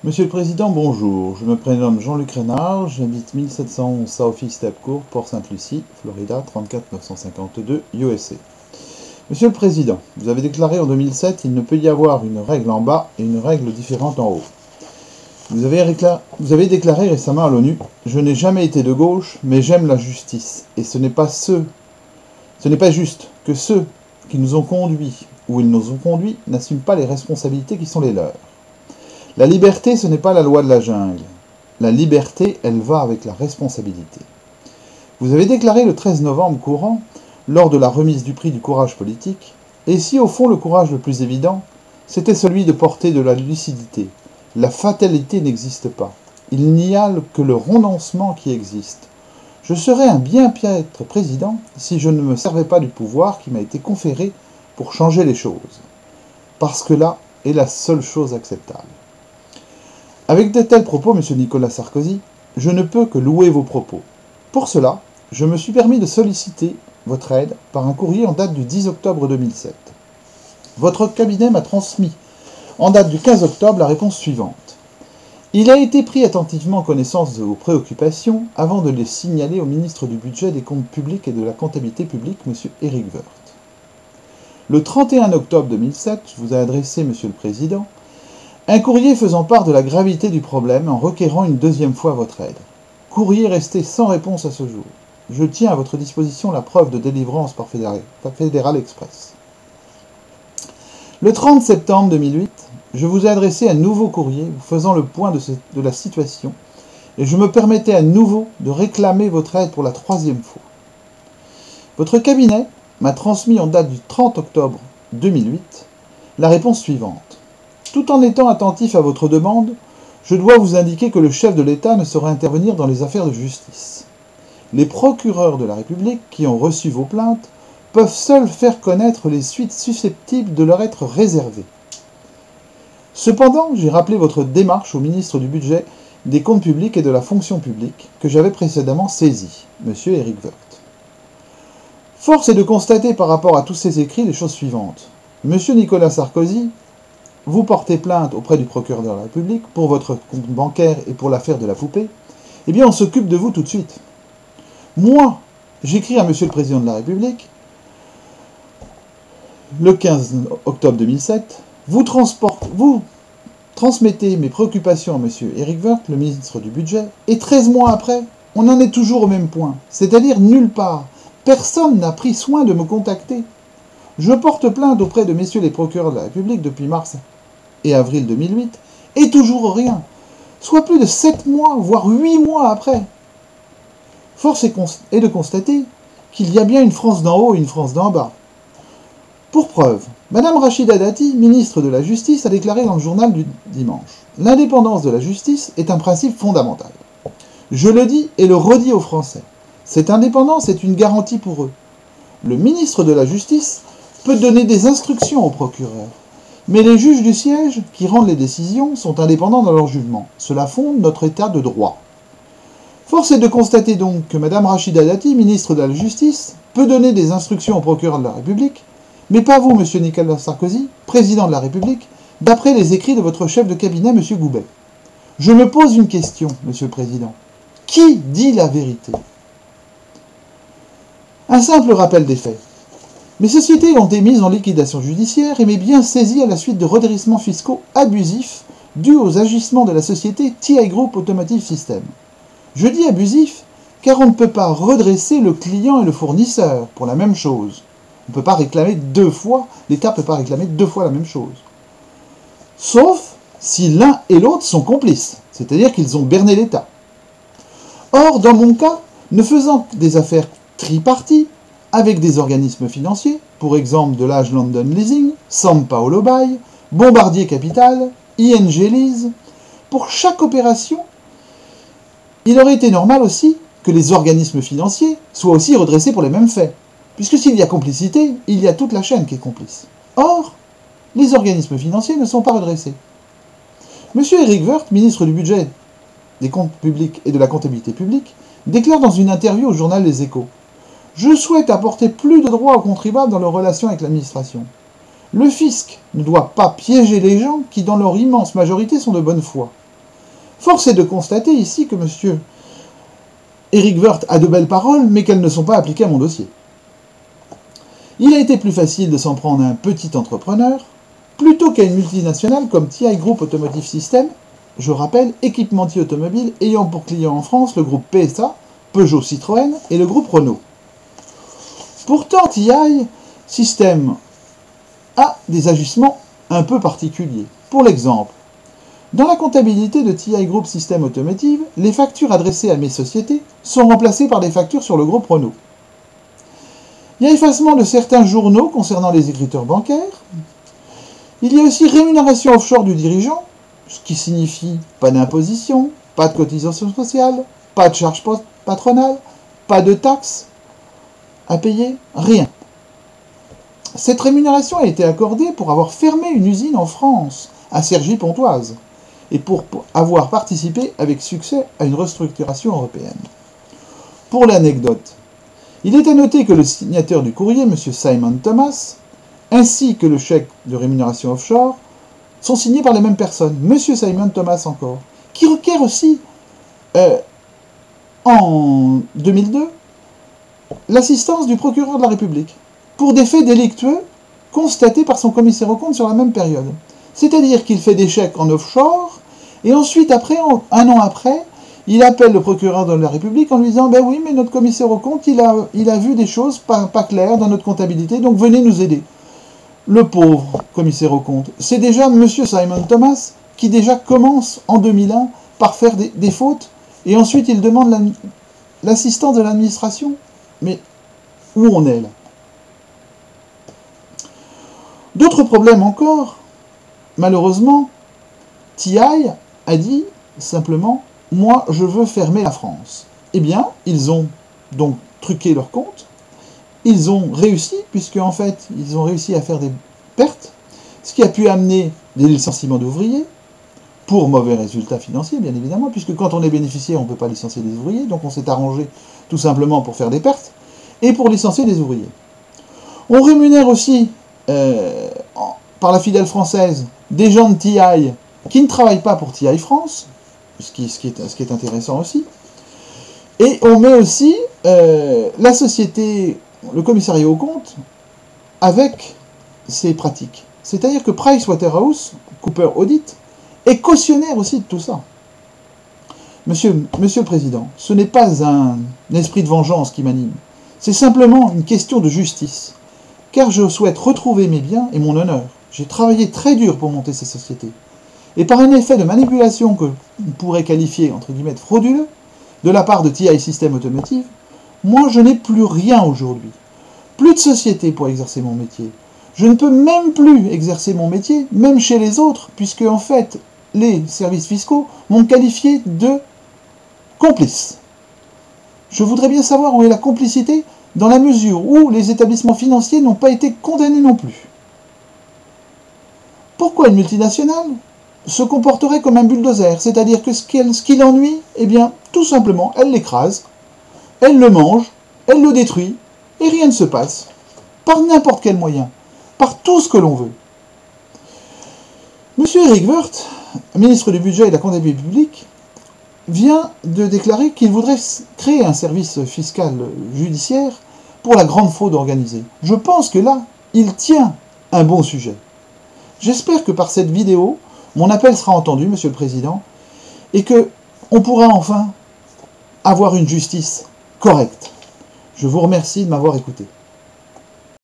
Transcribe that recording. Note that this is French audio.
Monsieur le Président, bonjour. Je me prénomme Jean-Luc Reynard, j'habite 1711 South East Court, Port-Sainte-Lucie, Florida, 34952, USA. Monsieur le Président, vous avez déclaré en 2007 qu'il ne peut y avoir une règle en bas et une règle différente en haut. Vous avez déclaré récemment à l'ONU « Je n'ai jamais été de gauche, mais j'aime la justice. Et ce n'est pas juste que ceux qui nous ont conduits, où ils nous ont conduits, n'assument pas les responsabilités qui sont les leurs. La liberté, ce n'est pas la loi de la jungle. La liberté, elle va avec la responsabilité. » Vous avez déclaré le 13 novembre courant, lors de la remise du prix du courage politique, et si au fond le courage le plus évident, c'était celui de porter de la lucidité. La fatalité n'existe pas. Il n'y a que le renoncement qui existe. Je serais un bien piètre président si je ne me servais pas du pouvoir qui m'a été conféré pour changer les choses. Parce que là est la seule chose acceptable. Avec de tels propos, M. Nicolas Sarkozy, je ne peux que louer vos propos. Pour cela, je me suis permis de solliciter votre aide par un courrier en date du 10 octobre 2007. Votre cabinet m'a transmis, en date du 15 octobre, la réponse suivante. Il a été pris attentivement connaissance de vos préoccupations avant de les signaler au ministre du Budget, des Comptes Publics et de la Comptabilité Publique, M. Éric Woerth. Le 31 octobre 2007, je vous ai adressé, Monsieur le Président, un courrier faisant part de la gravité du problème en requérant une deuxième fois votre aide. Courrier resté sans réponse à ce jour. Je tiens à votre disposition la preuve de délivrance par Fédéral Express. Le 30 septembre 2008, je vous ai adressé un nouveau courrier vous faisant le point de la situation et je me permettais à nouveau de réclamer votre aide pour la troisième fois. Votre cabinet m'a transmis en date du 30 octobre 2008 la réponse suivante. Tout en étant attentif à votre demande, je dois vous indiquer que le chef de l'État ne saura intervenir dans les affaires de justice. Les procureurs de la République qui ont reçu vos plaintes peuvent seuls faire connaître les suites susceptibles de leur être réservées. Cependant, j'ai rappelé votre démarche au ministre du Budget, des Comptes Publics et de la Fonction Publique, que j'avais précédemment saisi, M. Éric Woerth. Force est de constater par rapport à tous ces écrits les choses suivantes. M. Nicolas Sarkozy, vous portez plainte auprès du procureur de la République pour votre compte bancaire et pour l'affaire de la poupée, eh bien on s'occupe de vous tout de suite. Moi, j'écris à M. le Président de la République, le 15 octobre 2007, vous transmettez mes préoccupations à M. Éric Woerth, le ministre du Budget, et 13 mois après, on en est toujours au même point, c'est-à-dire nulle part. Personne n'a pris soin de me contacter. Je porte plainte auprès de messieurs les procureurs de la République depuis mars et avril 2008, et toujours rien, soit plus de 7 mois, voire 8 mois après. Force est de constater qu'il y a bien une France d'en haut et une France d'en bas. Pour preuve, Mme Rachida Dati, ministre de la Justice, a déclaré dans le journal du dimanche « L'indépendance de la justice est un principe fondamental. Je le dis et le redis aux Français. Cette indépendance est une garantie pour eux. Le ministre de la Justice peut donner des instructions aux procureurs. Mais les juges du siège, qui rendent les décisions, sont indépendants dans leur jugement. Cela fonde notre état de droit. Force est de constater donc que Mme Rachida Dati, ministre de la Justice, peut donner des instructions aux procureurs de la République, mais pas vous, M. Nicolas Sarkozy, président de la République, d'après les écrits de votre chef de cabinet, M. Goubet. Je me pose une question, M. le Président. Qui dit la vérité? Un simple rappel des faits. Mes sociétés ont été mises en liquidation judiciaire et mes biens saisis à la suite de redressements fiscaux abusifs dus aux agissements de la société TI Group Automotive System. Je dis abusif car on ne peut pas redresser le client et le fournisseur pour la même chose. On ne peut pas réclamer deux fois, l'État ne peut pas réclamer deux fois la même chose. Sauf si l'un et l'autre sont complices, c'est-à-dire qu'ils ont berné l'État. Or, dans mon cas, ne faisant des affaires triparties, avec des organismes financiers, pour exemple de l'Age London Leasing, San Paolo Buy, Bombardier Capital, ING Lease, pour chaque opération, il aurait été normal aussi que les organismes financiers soient aussi redressés pour les mêmes faits. Puisque s'il y a complicité, il y a toute la chaîne qui est complice. Or, les organismes financiers ne sont pas redressés. M. Éric Woerth, ministre du Budget, des Comptes Publics et de la Comptabilité Publique, déclare dans une interview au journal Les Échos « Je souhaite apporter plus de droits aux contribuables dans leurs relations avec l'administration. Le fisc ne doit pas piéger les gens qui, dans leur immense majorité, sont de bonne foi. Force est de constater ici que M. Éric Woerth a de belles paroles, mais qu'elles ne sont pas appliquées à mon dossier. Il a été plus facile de s'en prendre à un petit entrepreneur, plutôt qu'à une multinationale comme TI Group Automotive System, je rappelle, équipementier automobile ayant pour client en France le groupe PSA, Peugeot Citroën et le groupe Renault. Pourtant, TI System a des agissements un peu particuliers. Pour l'exemple, dans la comptabilité de TI Group System Automotive, les factures adressées à mes sociétés sont remplacées par des factures sur le groupe Renault. Il y a effacement de certains journaux concernant les écritures bancaires. Il y a aussi rémunération offshore du dirigeant, ce qui signifie pas d'imposition, pas de cotisation sociale, pas de charges patronales, pas de taxes à payer, rien. Cette rémunération a été accordée pour avoir fermé une usine en France, à Cergy-Pontoise, et pour avoir participé avec succès à une restructuration européenne. Pour l'anecdote, il est à noter que le signateur du courrier, M. Simon Thomas, ainsi que le chèque de rémunération offshore, sont signés par les mêmes personnes, M. Simon Thomas encore, qui requiert aussi, en 2002, l'assistance du procureur de la République, pour des faits délictueux constatés par son commissaire aux comptes sur la même période. C'est-à-dire qu'il fait des chèques en offshore, et ensuite, après, un an après, il appelle le procureur de la République en lui disant « Ben oui, mais notre commissaire aux comptes, il a vu des choses pas claires dans notre comptabilité, donc venez nous aider. » Le pauvre commissaire aux comptes, c'est déjà M. Simon Thomas qui déjà commence en 2001 par faire des fautes, et ensuite il demande l'assistance de l'administration. Mais où on est là? D'autres problèmes encore. Malheureusement, TI a dit simplement « Moi, je veux fermer la France ». Eh bien, ils ont donc truqué leur compte. Ils ont réussi, puisque en fait, ils ont réussi à faire des pertes, ce qui a pu amener des licenciements d'ouvriers, pour mauvais résultats financiers, bien évidemment, puisque quand on est bénéficiaire, on ne peut pas licencier des ouvriers, donc on s'est arrangé tout simplement pour faire des pertes, et pour licencier des ouvriers. On rémunère aussi, par la filiale française, des gens de TI qui ne travaillent pas pour TI France, ce qui est intéressant aussi, et on met aussi la société, le commissariat aux comptes, avec ces pratiques. C'est-à-dire que PricewaterhouseCoopers Audit est cautionnaire aussi de tout ça. Monsieur le Président, ce n'est pas un esprit de vengeance qui m'anime. C'est simplement une question de justice. Car je souhaite retrouver mes biens et mon honneur. J'ai travaillé très dur pour monter ces sociétés. Et par un effet de manipulation que on pourrait qualifier, entre guillemets, de frauduleux, de la part de TI System Automotive, moi je n'ai plus rien aujourd'hui. Plus de société pour exercer mon métier. Je ne peux même plus exercer mon métier, même chez les autres, puisque en fait, les services fiscaux m'ont qualifié de complice. Je voudrais bien savoir où est la complicité, dans la mesure où les établissements financiers n'ont pas été condamnés non plus. Pourquoi une multinationale se comporterait comme un bulldozer, c'est-à-dire que ce qui l'ennuie, eh bien, tout simplement, elle l'écrase, elle le mange, elle le détruit, et rien ne se passe, par n'importe quel moyen, par tout ce que l'on veut. M. Éric Woerth, ministre du Budget et de la Comptabilité publique, vient de déclarer qu'il voudrait créer un service fiscal judiciaire pour la grande fraude organisée. Je pense que là, il tient un bon sujet. J'espère que par cette vidéo, mon appel sera entendu, Monsieur le Président, et qu'on pourra enfin avoir une justice correcte. Je vous remercie de m'avoir écouté.